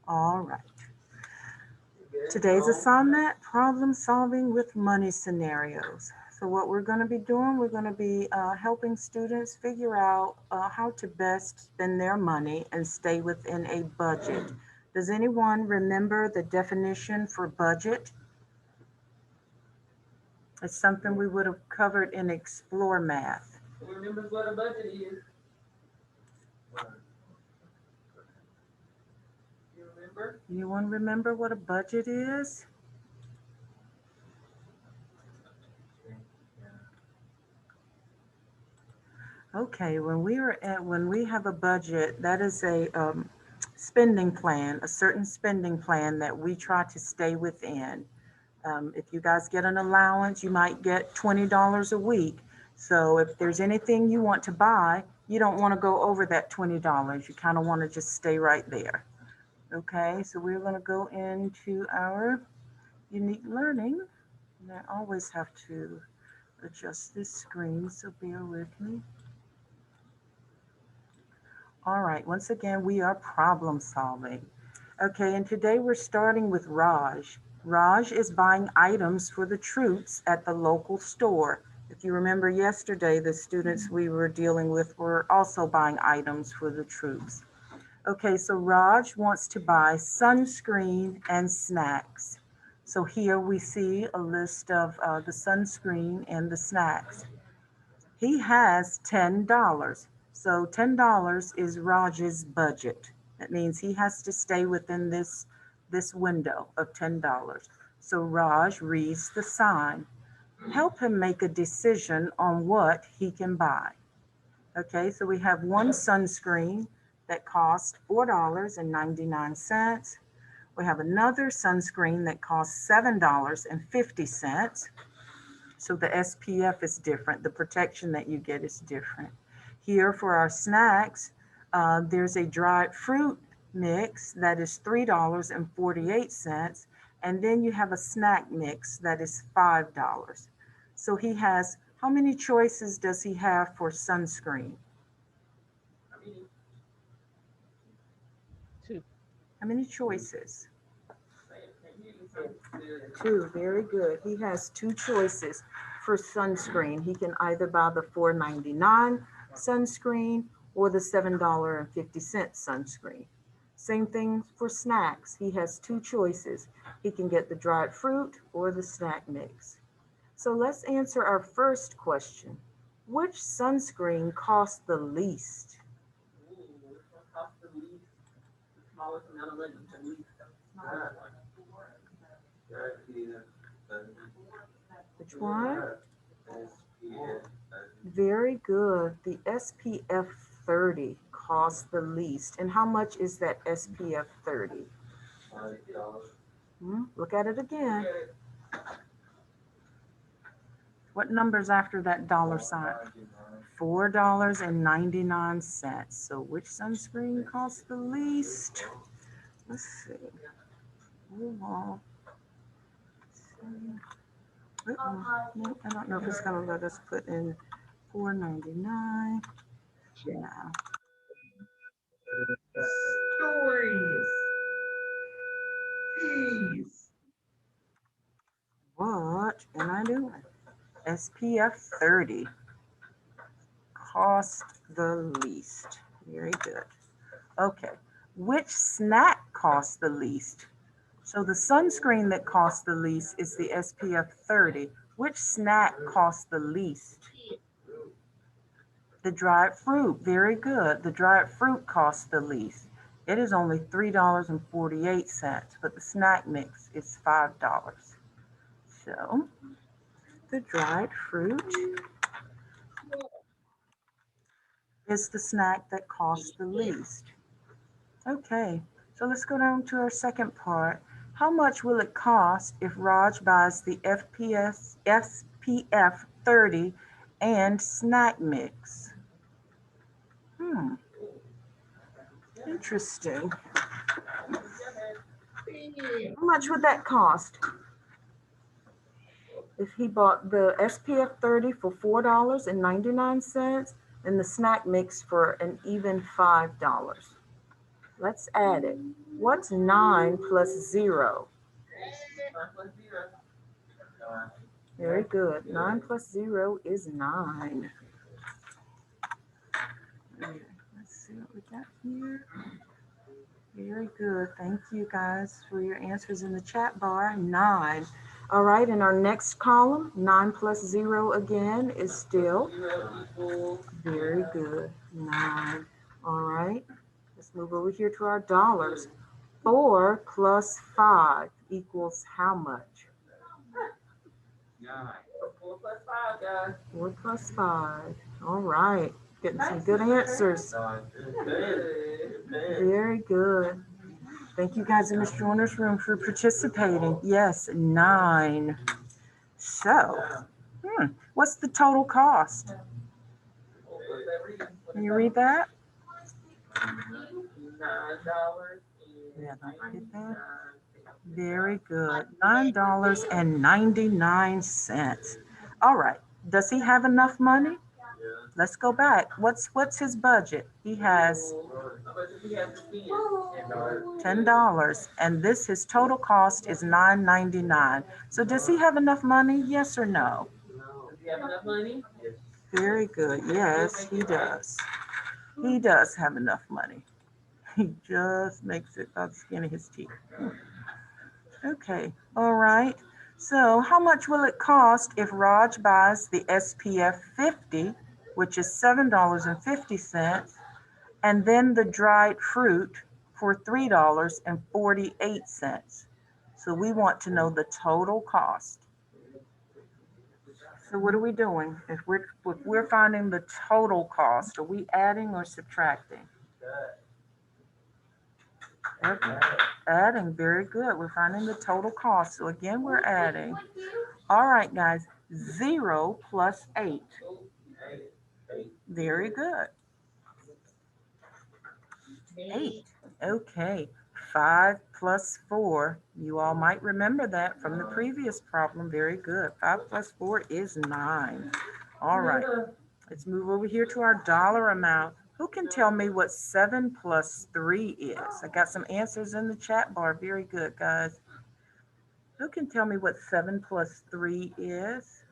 All right. Today's assignment, problem solving with money scenarios. So what we're going to be doing, we're going to be helping students figure out how to best spend their money and stay within a budget. Does anyone remember the definition for budget? It's something we would have covered in Explore Math. Who remembers what a budget is? You remember? Anyone remember what a budget is? Okay, when we have a budget, that is a spending plan, a certain spending plan that we try to stay within. If you guys get an allowance, you might get $20 a week. So if there's anything you want to buy, you don't want to go over that $20. You kind of want to just stay right there. Okay, so we're going to go into our unique learning. And I always have to adjust this screen, so bear with me. All right, once again, we are problem solving. Okay, and today we're starting with Raj. Raj is buying items for the troops at the local store. If you remember yesterday, the students we were dealing with were also buying items for the troops. Okay, so Raj wants to buy sunscreen and snacks. So here we see a list of the sunscreen and the snacks. He has $10. So $10 is Raj's budget. That means he has to stay within this window of $10. So Raj reads the sign. Help him make a decision on what he can buy. Okay, so we have one sunscreen that costs $4.99. We have another sunscreen that costs $7.50. So the SPF is different. The protection that you get is different. Here for our snacks, there's a dried fruit mix that is $3.48. And then you have a snack mix that is $5. So he has, how many choices does he have for sunscreen? Two. How many choices? Two, very good. He has two choices for sunscreen. He can either buy the $4.99 sunscreen or the $7.50 sunscreen. Same thing for snacks. He has two choices. He can get the dried fruit or the snack mix. So let's answer our first question. Which sunscreen costs the least? What costs the least? The smallest amount of money, the least. Which one? Very good. The SPF 30 costs the least. And how much is that SPF 30? Look at it again. What number's after that dollar sign? $4.99. So which sunscreen costs the least? Let's see. No, I don't know if it's going to let us put in $4.99. Yeah. Stories. Peace. What am I doing? SPF 30 cost the least. Very good. Okay. Which snack costs the least? So the sunscreen that costs the least is the SPF 30. Which snack costs the least? The dried fruit. Very good. The dried fruit costs the least. It is only $3.48, but the snack mix is $5. So the dried fruit is the snack that costs the least. Okay, so let's go down to our second part. How much will it cost if Raj buys the SPF 30 and snack mix? Interesting. How much would that cost? If he bought the SPF 30 for $4.99 and the snack mix for an even $5. Let's add it. What's 9 plus 0? 9 plus 0. Very good. 9 plus 0 is 9. Let's see what we got here. Very good. Thank you guys for your answers in the chat bar. 9. All right, in our next column, 9 plus 0 again is still 0 equals very good. 9. All right, let's move over here to our dollars. 4 plus 5 equals how much? 4 plus 5, guys. 4 plus 5. All right, getting some good answers. Very good. Thank you guys in Mr. Joyner's room for participating. Yes, 9. So, what's the total cost? Can you read that? $9. Yeah, I get that. Very good. $9.99. All right. Does he have enough money? Let's go back. What's his budget? He has $10, and his total cost is $9.99. So does he have enough money? Yes or no? Does he have enough money? Very good. Yes, he does. He does have enough money. He just makes it by the skin of his teeth. Okay. All right. So how much will it cost if Raj buys the SPF 50, which is $7.50, and then the dried fruit for $3.48? So we want to know the total cost. So what are we doing? If we're finding the total cost, are we adding or subtracting? Okay. Adding, very good. We're finding the total cost. So again, we're adding. All right, guys. 0 plus 8. Very good. 8. Okay. 5 plus 4. You all might remember that from the previous problem. Very good. 5 plus 4 is 9. All right. Let's move over here to our dollar amount. Who can tell me what 7 plus 3 is? I got some answers in the chat bar. Very good, guys. Who can tell me what 7 plus 3 is?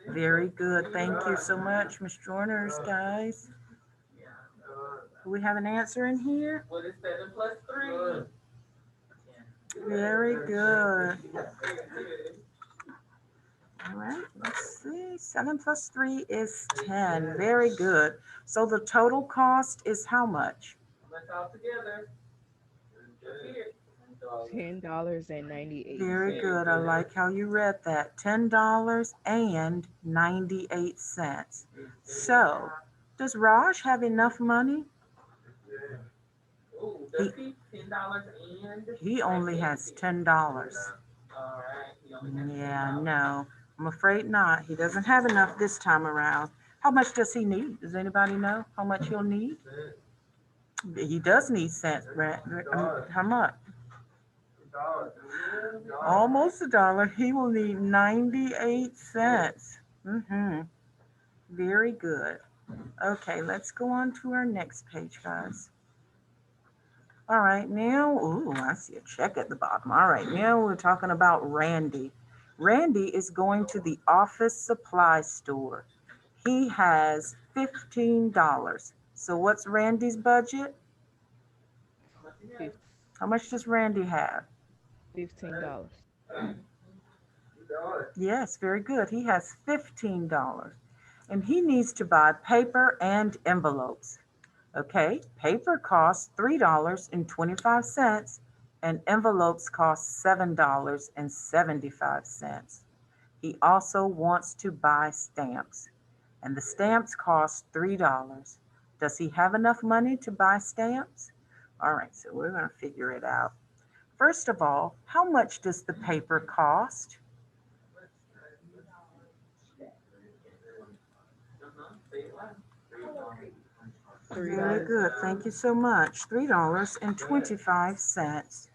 Very good. Thank you so much, Ms. Joiners, guys. Do we have an answer in here? What is 7 plus 3? Very good. All right, let's see. 7 plus 3 is 10. Very good. So the total cost is how much? Let's all together. $10.98. Very good. I like how you read that. $10.98. So, does Raj have enough money? He only has $10. Yeah, no, I'm afraid not. He doesn't have enough this time around. How much does he need? Does anybody know how much he'll need? He does need cents. How much? Almost $1. He will need 98 cents. Very good. Okay, let's go on to our next page, guys. All right, now, ooh, I see a check at the bottom. All right, now we're talking about Randy. Randy is going to the office supply store. He has $15. So what's Randy's budget? How much does Randy have? $15. Yes, very good. He has $15. And he needs to buy paper and envelopes. Okay, paper costs $3.25 and envelopes cost $7.75. He also wants to buy stamps, and the stamps cost $3. Does he have enough money to buy stamps? All right, so we're going to figure it out. First of all, how much does the paper cost? Very good. Thank you so much. $3.25.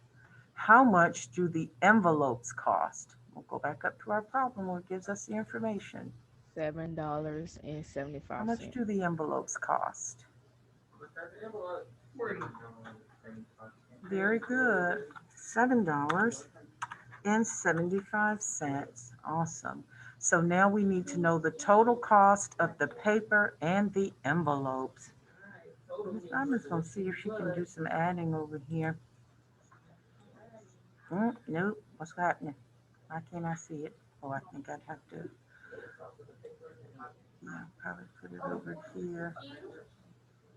How much do the envelopes cost? We'll go back up to our problem where it gives us the information. $7.75. How much do the envelopes cost? Very good. $7.75. Awesome. So now we need to know the total cost of the paper and the envelopes. I'm just going to see if she can do some adding over here. Nope. What's happening? Why can't I see it? Oh, I think I'd have to. Yeah, probably put it over here.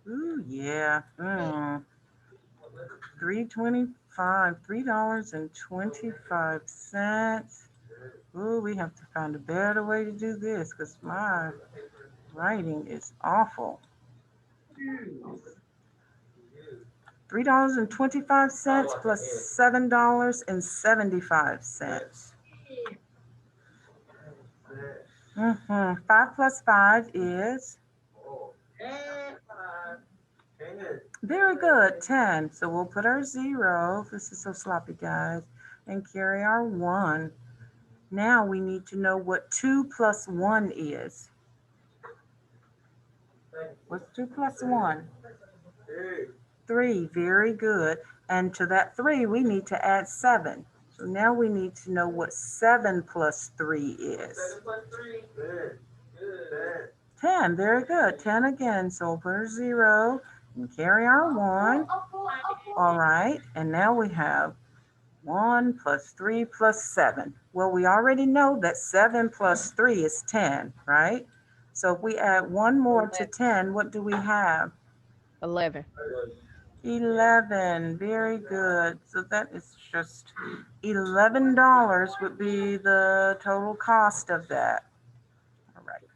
Ooh, yeah. $3.25. Ooh, we have to find a better way to do this because my writing is awful. $3.25 plus $7.75. 5 plus 5 is? Very good, 10. So we'll put our 0. This is so sloppy, guys. And carry our 1. Now we need to know what 2 plus 1 is. What's 2 plus 1? 3. Very good. And to that 3, we need to add 7. So now we need to know what 7 plus 3 is. 10. Very good. 10 again. So we'll put our 0 and carry our 1. All right. And now we have 1 plus 3 plus 7. Well, we already know that 7 plus 3 is 10, right? So if we add 1 more to 10, what do we have? 11. 11. Very good. So that is just $11 would be the total cost of that. All right.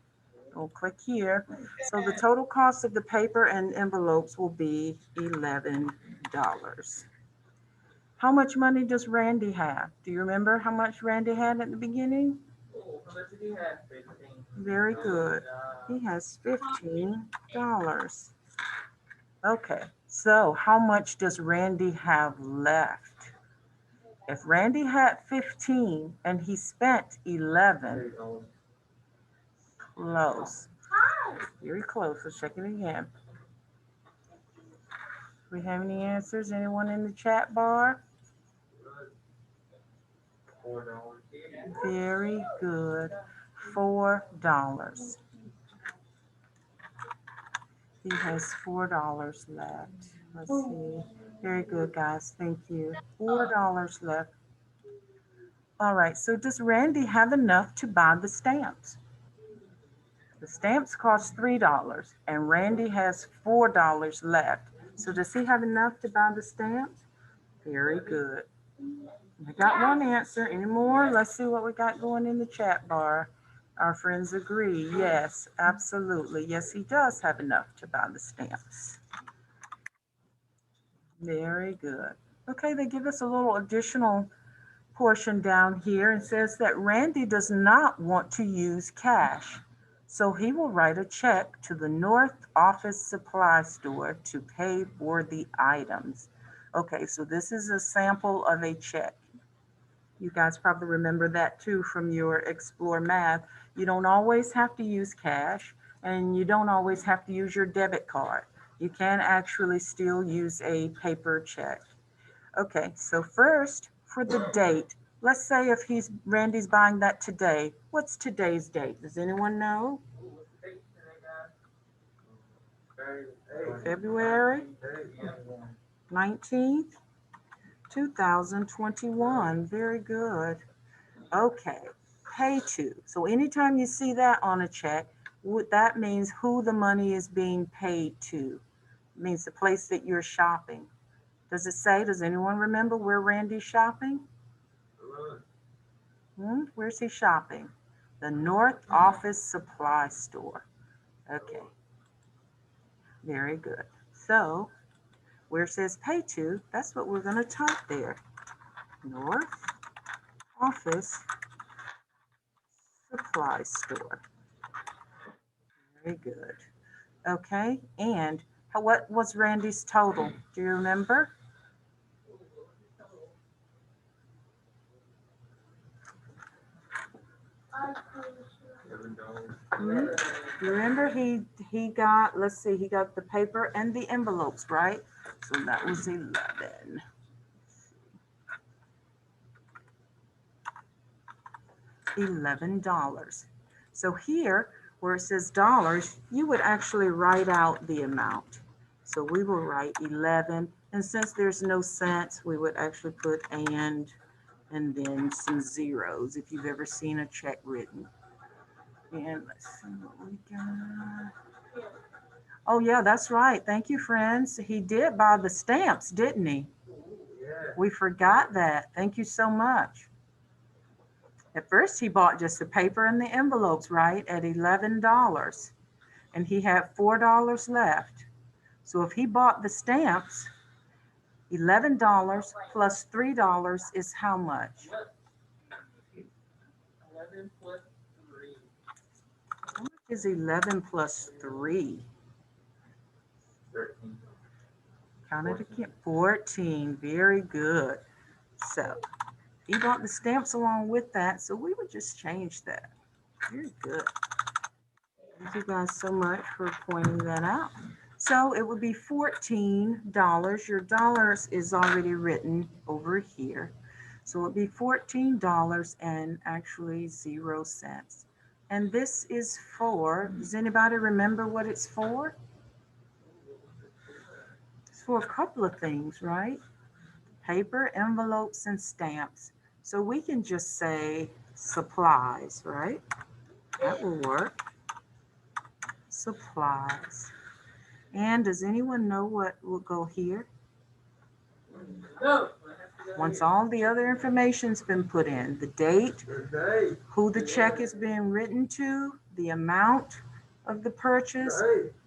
We'll click here. So the total cost of the paper and envelopes will be $11. How much money does Randy have? Do you remember how much Randy had at the beginning? Very good. He has $15. Okay, so how much does Randy have left? If Randy had 15 and he spent 11, close. Very close. Let's check it again. Do we have any answers? Anyone in the chat bar? Very good. $4. He has $4 left. Let's see. Very good, guys. Thank you. $4 left. All right. So does Randy have enough to buy the stamps? The stamps cost $3 and Randy has $4 left. So does he have enough to buy the stamps? Very good. I got one answer. Any more? Let's see what we got going in the chat bar. Our friends agree. Yes, absolutely. Yes, he does have enough to buy the stamps. Very good. Okay, they give us a little additional portion down here and says that Randy does not want to use cash. So he will write a check to the North Office Supply Store to pay for the items. Okay, so this is a sample of a check. You guys probably remember that too from your Explore Math. You don't always have to use cash and you don't always have to use your debit card. You can actually still use a paper check. Okay, so first for the date, let's say if Randy's buying that today, what's today's date? Does anyone know? February 19th, 2021. Very good. Okay, pay to. So anytime you see that on a check, that means who the money is being paid to. It means the place that you're shopping. Does it say, does anyone remember where Randy's shopping? Where's he shopping? The North Office Supply Store. Okay. Very good. So where it says pay to, that's what we're going to type there. North Office Supply Store. Very good. Okay. And what was Randy's total? Do you remember? Mhm. Remember he got, let's see, he got the paper and the envelopes, right? So that was 11. $11. So here, where it says dollars, you would actually write out the amount. So we will write 11, and since there's no cents, we would actually put and then some zeros if you've ever seen a check written. And let's see what we got. Oh yeah, that's right. Thank you, friends. He did buy the stamps, didn't he? We forgot that. Thank you so much. At first, he bought just the paper and the envelopes, right, at $11. And he had $4 left. So if he bought the stamps, $11 plus $3 is how much? 11 plus 3. How much is 11 plus 3? 13. Count it again. 14. Very good. So he bought the stamps along with that, so we would just change that. Very good. Thank you guys so much for pointing that out. So it would be $14. Your dollars is already written over here. So it would be $14 and actually 0 cents. And this is for, does anybody remember what it's for? It's for a couple of things, right? Paper, envelopes, and stamps. So we can just say supplies, right? That will work. Supplies. And does anyone know what will go here? Go. Once all the other information's been put in, the date, who the check is being written to, the amount of the purchase,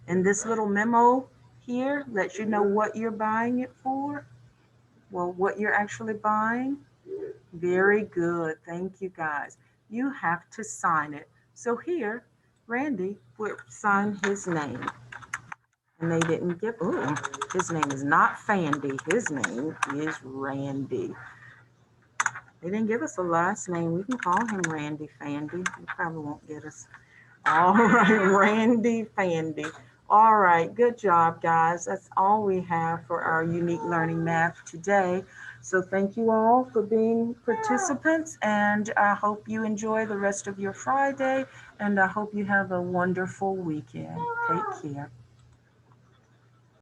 and this little memo here lets you know what you're buying it for. Well, what you're actually buying. Very good. Thank you, guys. You have to sign it. So here, Randy would sign his name. And they didn't give, oh, his name is not Fandy. His name is Randy. They didn't give us a last name. We can call him Randy Fandy. He probably won't get us. All right, Randy Fandy. All right, good job, guys. That's all we have for our Unique Learning Math today. So thank you all for being participants, and I hope you enjoy the rest of your Friday, and I hope you have a wonderful weekend. Take care.